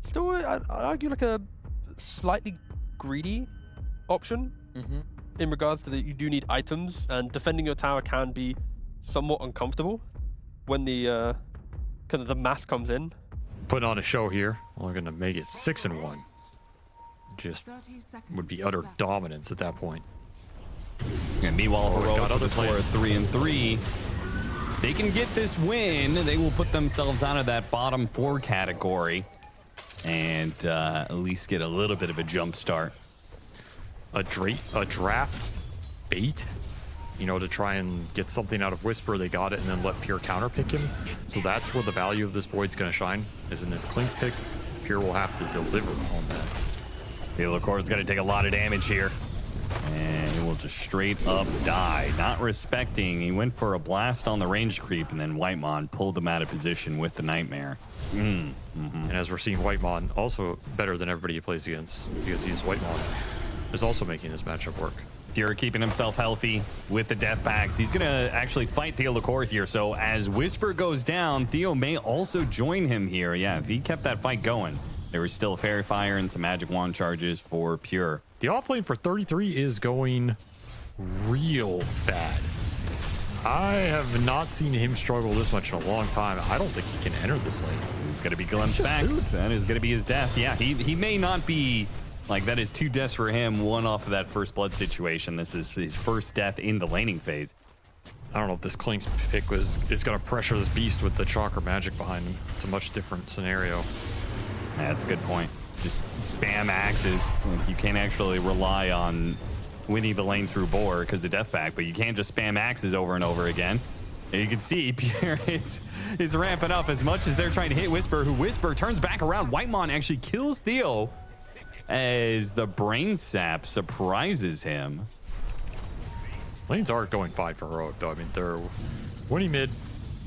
still, I'd argue like a slightly greedy option in regards to that you do need items, and defending your tower can be somewhat uncomfortable when the kind of the mass comes in. Putting on a show here. We're gonna make it 6-1. Just would be utter dominance at that point. And meanwhile, Heroic got with other a score of 3-3. They can get this win. They will put themselves out of that bottom 4 category and at least get a little bit of a jump start. A draft bait, you know, to try and get something out of Whisper. They got it and then let Pure counterpick him. So that's where the value of this Void's going to shine, is in this Clinks pick. Pure will have to deliver on that. Theolicor is going to take a lot of damage here. And he will just straight up die. Not respecting. He went for a blast on the range creep, and then Whitemon pulled him out of position with the Nightmare. And as we're seeing, Whitemon also better than everybody he plays against, because he's Whitemon is also making this matchup work. Pure keeping himself healthy with the death packs. He's going to actually fight Theolicor here. So as Whisper goes down, Theo may also join him here. Yeah, if he kept that fight going, there was still Fairy Fire and some Magic Wand charges for Pure. The offlane for 33 is going real bad. I have not seen him struggle this much in a long time. I don't think he can enter this lane. He's going to be glimpsed back. That is going to be his death. Yeah, he may not be... Like, that is 2 deaths for him, 1 off of that first blood situation. This is his first death in the laning phase. I don't know if this Clinks pick is going to pressure this beast with the Chakra magic behind him. It's a much different scenario. Yeah, that's a good point. Just spam axes. You can't actually rely on winning the lane through Boar because of death pack, but you can't just spam axes over and over again. And you can see Pierre is ramping up as much as they're trying to hit Whisper, who Whisper turns back around. Whitemon actually kills Theo as the Brain Sap surprises him. Lanes are going fine for Heroic, though. I mean, they're winning mid.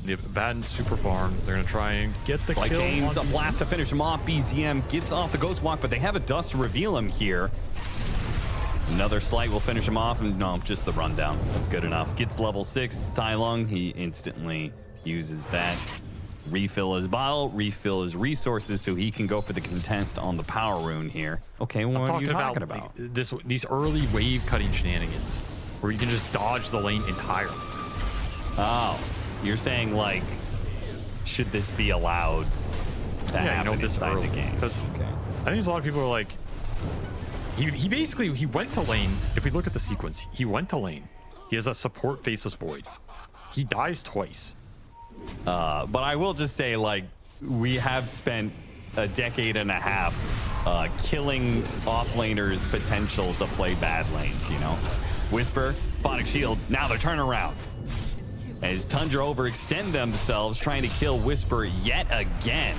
The Baton's super farm. They're going to try and get the kill. James, a blast to finish him off. BZM gets off the Ghost Walk, but they have a dust to reveal him here. Another slight will finish him off, and no, just the rundown. That's good enough. Gets level 6. Tai Lung, he instantly uses that. Refill his bottle, refill his resources so he can go for the contest on the power rune here. Okay, what are you talking about? These early wave cutting shenanigans where you can just dodge the lane entirely. Oh, you're saying, like, should this be allowed to happen inside the game? Because I think there's a lot of people are like, he basically went to lane. If we look at the sequence, he went to lane. He has a support Faceless Void. He dies twice. But I will just say, like, we have spent a decade and a half killing offlaners' potential to play bad lanes, you know? Whisper, Phonic Shield, now they're turning around. As Tundra overextend themselves, trying to kill Whisper yet again.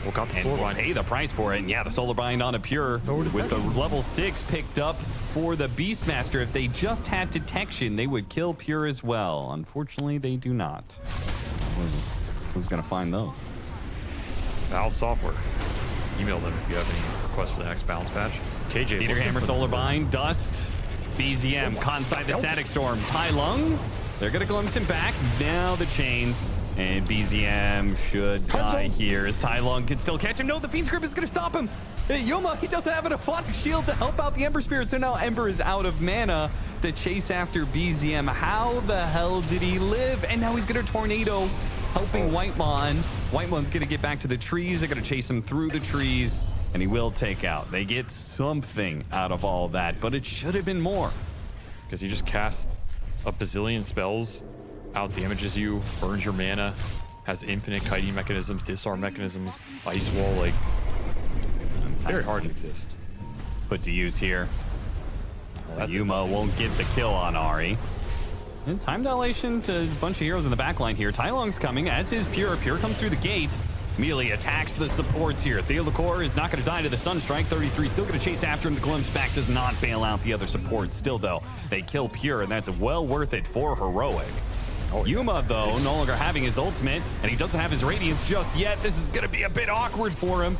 Well, got the and we'll pay the price for it. And yeah, the Solar Bind on a Pure with the level 6 picked up for the Beastmaster. If they just had detection, they would kill Pure as well. Unfortunately, they do not. Who's going to find those? Valve Software. Email them if you have any requests for the next balance patch. KJ. Peter Hammer, Solar Bind, Dust, BZM, caught inside the Static Storm. Tai Lung, they're going to glimpse him back. Now the chains. And BZM should die here as Tai Lung can still catch him. No, the Fiend's Grip is going to stop him. Yoma, he doesn't have a Phonic Shield to help out the Ember Spirit, so now Ember is out of mana to chase after BZM. How the hell did he live? And now he's going to Tornado, helping Whitemon. Whitemon's going to get back to the trees. They're going to chase him through the trees, and he will take out. They get something out of all that, but it should have been more. Because he just casts a bazillion spells, out damages you, burns your mana, has infinite kiting mechanisms, disarm mechanisms, ice wall, like very hard to exist. Put to use here. So Yuma won't get the kill on Ahri. And time dilation to a bunch of heroes in the backline here. Tai Lung's coming, as is Pure. Pure comes through the gate. Immediately attacks the supports here. Theolicor is not going to die to the Sunstrike. 33 still going to chase after him. The Glimpse back does not bail out the other supports. Still, though, they kill Pure, and that's well worth it for Heroic. Yuma, though, no longer having his ultimate, and he doesn't have his Radiance just yet. This is going to be a bit awkward for him.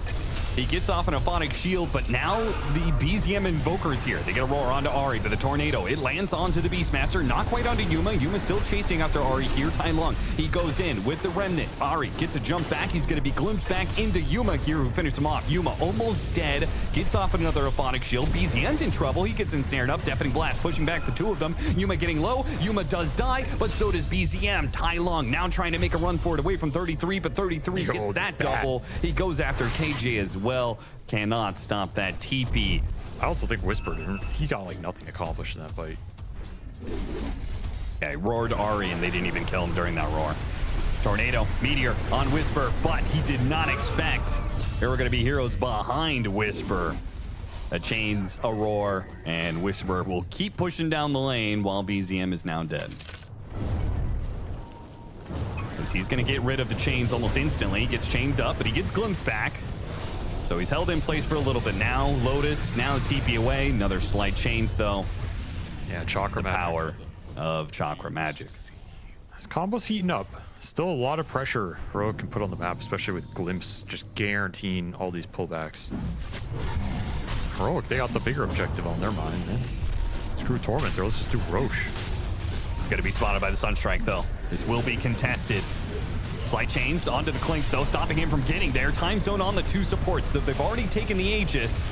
He gets off an Aphonic Shield, but now the BZM Invoker is here. They get a roar onto Ahri, but the Tornado, it lands onto the Beastmaster, not quite onto Yuma. Yuma's still chasing after Ahri here. Tai Lung, he goes in with the Remnant. Ahri gets a jump back. He's going to be glimpsed back into Yuma here, who finished him off. Yuma almost dead, gets off another Aphonic Shield. BZM's in trouble. He gets ensnared up. Deafening Blast pushing back the two of them. Yuma getting low. Yuma does die, but so does BZM. Tai Lung now trying to make a run for it away from 33, but 33 gets that double. He goes after KJ as well. Cannot stop that TP. I also think Whisper, he got like nothing accomplished in that fight. Okay, roared Ahri, and they didn't even kill him during that roar. Tornado, Meteor on Whisper, but he did not expect there were going to be heroes behind Whisper. That chains a roar, and Whisper will keep pushing down the lane while BZM is now dead. Because he's going to get rid of the chains almost instantly. He gets chained up, but he gets glimpsed back. So he's held in place for a little bit. Now Lotus, now TP away. Another slight chains though. Yeah, Chakra the Magic. Power of Chakra Magic. His combo's heating up. Still a lot of pressure Heroic can put on the map, especially with Glimpse just guaranteeing all these pullbacks. Heroic, they got the bigger objective on their mind. Man. Screw Tormentor, let's just do Roche. It's going to be spotted by the Sunstrike though. This will be contested. Slight chains onto the Clinks though, stopping him from getting there. Time zone on the two supports. They've already taken the Aegis,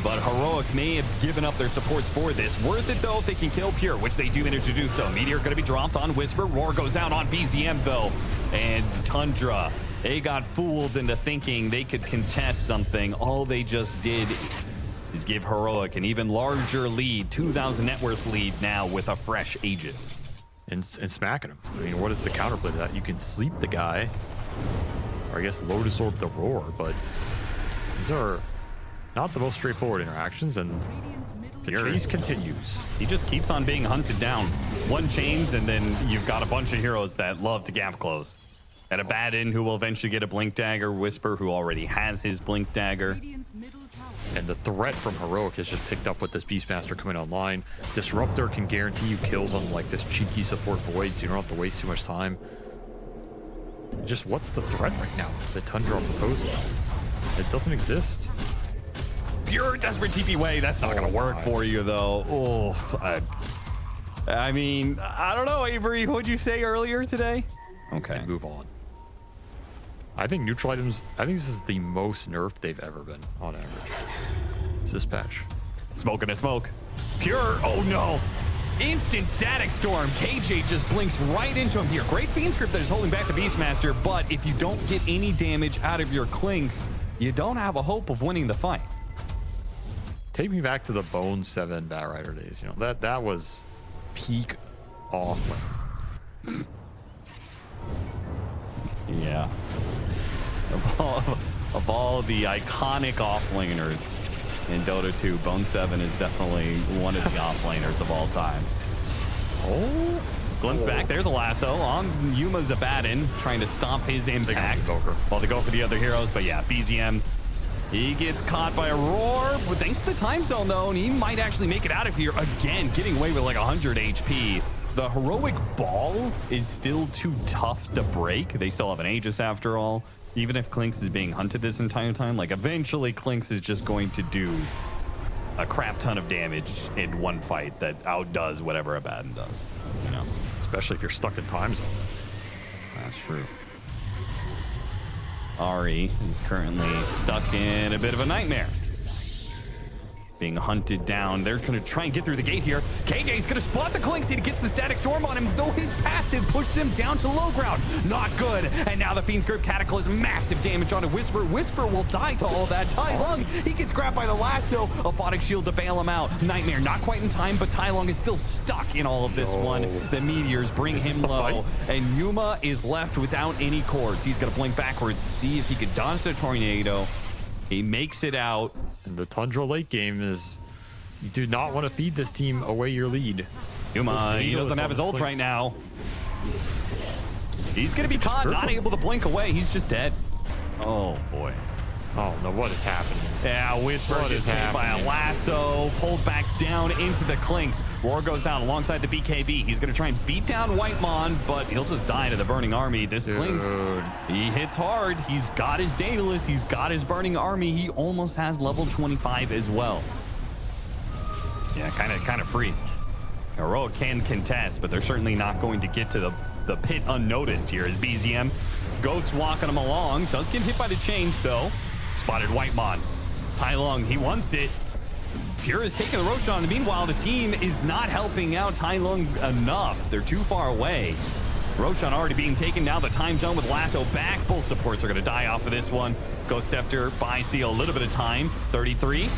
but Heroic may have given up their supports for this. Worth it though if they can kill Pure, which they do manage to do so. Meteor going to be dropped on Whisper. Roar goes out on BZM though. And Tundra, they got fooled into thinking they could contest something. All they just did is give Heroic an even larger lead, 2,000 net worth lead now with a fresh Aegis. And smacking him. I mean, what is the counterplay to that? You can sleep the guy, or I guess Lotus Orb the Roar, but these are not the most straightforward interactions, and the chase continues. He just keeps on being hunted down. One chains, and then you've got a bunch of heroes that love to gap close. And a Badin who will eventually get a Blink Dagger, Whisper who already has his Blink Dagger. And the threat from Heroic is just picked up with this Beastmaster coming online. Disruptor can guarantee you kills on like this cheeky support Void, so you don't have to waste too much time. Just what's the threat right now that Tundra proposing? It doesn't exist. Pure desperate TP way. That's not going to work for you though. Oh, I mean, I don't know, Avery. What'd you say earlier today? Okay. And move on. I think neutral items, I think this is the most nerfed they've ever been on average. It's this patch. Smoking a smoke. Pure, oh no. Instant static storm. KJ just blinks right into him here. Great Fiend script that is holding back the Beastmaster, but if you don't get any damage out of your Clinks, you don't have a hope of winning the fight. Take me back to the Bone 7 Batrider days. You know, that was peak offlane. Yeah. Of all the iconic offlaners in Dota 2, Bone 7 is definitely one of the offlaners of all time. Oh, glimpse back. There's a lasso on Yuma Zabadin, trying to stop his impact while they go for the other heroes. But yeah, BZM, he gets caught by a roar. But thanks to the time zone, though, and he might actually make it out of here again, getting away with like 100 HP. The Heroic Ball is still too tough to break. They still have an Aegis after all. Even if Clinks is being hunted this entire time, like eventually Clinks is just going to do a crap ton of damage in one fight that outdoes whatever Abaddon does, you know? Especially if you're stuck in time zone. That's true. Ahri is currently stuck in a bit of a nightmare. Being hunted down. They're going to try and get through the gate here. KJ's going to spot the Clinks. He gets the static storm on him, though his passive pushes him down to low ground. Not good. And now the Fiend's Grip Cataclysm, massive damage on a Whisper. Whisper will die to all that. Tai Lung, he gets grabbed by the lasso. A Photic Shield to bail him out. Nightmare, not quite in time, but Tai Lung is still stuck in all of this one. The meteors bring him low. And Yuma is left without any cords. He's going to blink backwards, see if he can dodge the tornado. He makes it out. And the Tundra late game is, you do not want to feed this team away your lead. Yuma, he doesn't have his ult right now. He's going to be caught, not able to blink away. He's just dead. Oh, boy. Oh no, what is happening? Yeah, Whisper What gets is hit by a happening? lasso, pulled back down into the Clinks. Roar goes down alongside the BKB. He's going to try and beat down Whitemon, but he'll just die to the Burning Army. This Clinks, he hits hard. He's got his Daedalus. He's got his Burning Army. He almost has level 25 as well. Yeah, kind of free. Heroic can contest, but they're certainly not going to get to the pit unnoticed here as BZM Ghost walking him along. Does get hit by the chains, though. Spotted Whitemon. Tailong, he wants it. Pure is taking the Roshan. And meanwhile, the team is not helping out Tailong enough. They're too far away. Roshan already being taken. Now the time zone with Lasso back. Both supports are going to die off of this one. Ghost Scepter buys Theo a little bit of time. 33.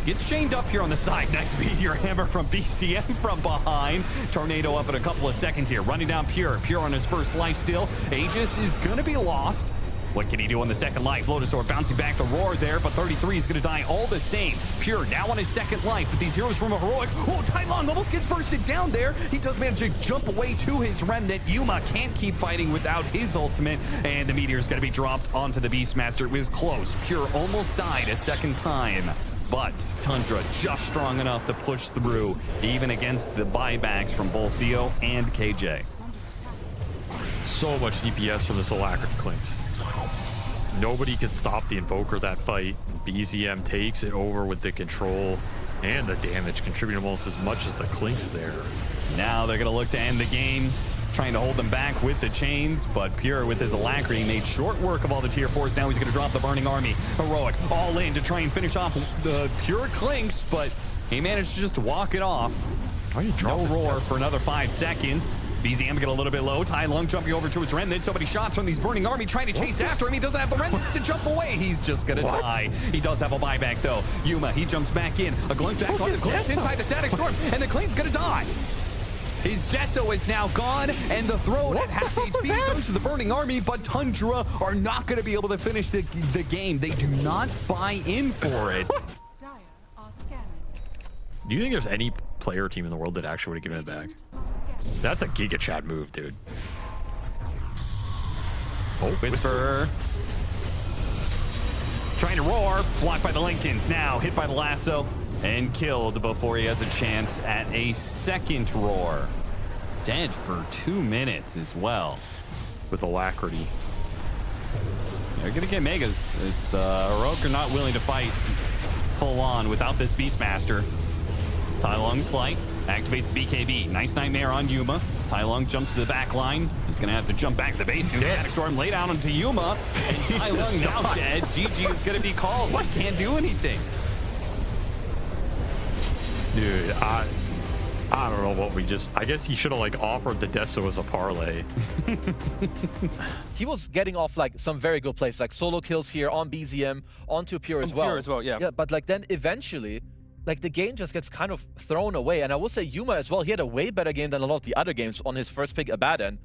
Gets chained up here on the side. Nice Meteor Hammer from BCM from behind. Tornado up in a couple of seconds here. Running down Pure. Pure on his first life still. Aegis is going to be lost. What can he do on the second life? Lotus Orb bouncing back the Roar there, but 33 is going to die all the same. Pure now on his second life, but these heroes from a Heroic. Oh, Tailong almost gets bursted down there. He does manage to jump away to his Remnant. Yuma can't keep fighting without his ultimate, and the Meteor is going to be dropped onto the Beastmaster. It was close. Pure almost died a second time. But Tundra just strong enough to push through, even against the buybacks from both Theo and KJ. So much DPS from this Alacrity Clinks. Nobody could stop the Invoker that fight. BZM takes it over with the control and the damage, contributing almost as much as the Clinks there. Now they're going to look to end the game, trying to hold them back with the chains, but Pure with his Alacrity made short work of all the tier 4s. Now he's going to drop the Burning Army. Heroic all in to try and finish off the Pure Clinks, but he managed to just walk it off. No Roar for another 5 seconds. BZM get a little bit low. Tailong jumping over to his Remnant. So many shots from these Burning Army trying to chase after him. He doesn't have the Remnant to jump away. He's just gonna die. He does have a buyback though. Yuma, he jumps back in. A glimpse back on the glimpse inside the static storm, and the Clink's gonna die. His Deso is now gone, and the throne at half HP goes to the Burning Army, but Tundra are not gonna be able to finish the game. They do not buy in for it. Do you think there's any player team in the world that actually would have given it back? That's a Giga Chad move, dude. Oh, Whisper. Trying to roar. Blocked by the Lincolns. Now hit by the lasso and killed before he has a chance at a second roar. Dead for 2 minutes as well. With Alacrity. They're going to get Megas. It's Heroic are not willing to fight full on without this Beastmaster. Tailong Slight activates BKB. Nice Nightmare on Yuma. Tailong jumps to the back line. He's going to have to jump back to the base. Static Storm lay down onto Yuma. And Tailong now dead. GG is going to be called. He can't do anything. Dude, I don't know what we just... I guess he should have like offered the Deso as a parlay. He was getting off like some very good plays, like solo kills here on BZM, onto Pure as well. Pure as well, yeah. Yeah, but like then eventually, like the game just gets kind of thrown away. And I will say Yuma as well, he had a way better game than a lot of the other games on his first pick, Abaddon.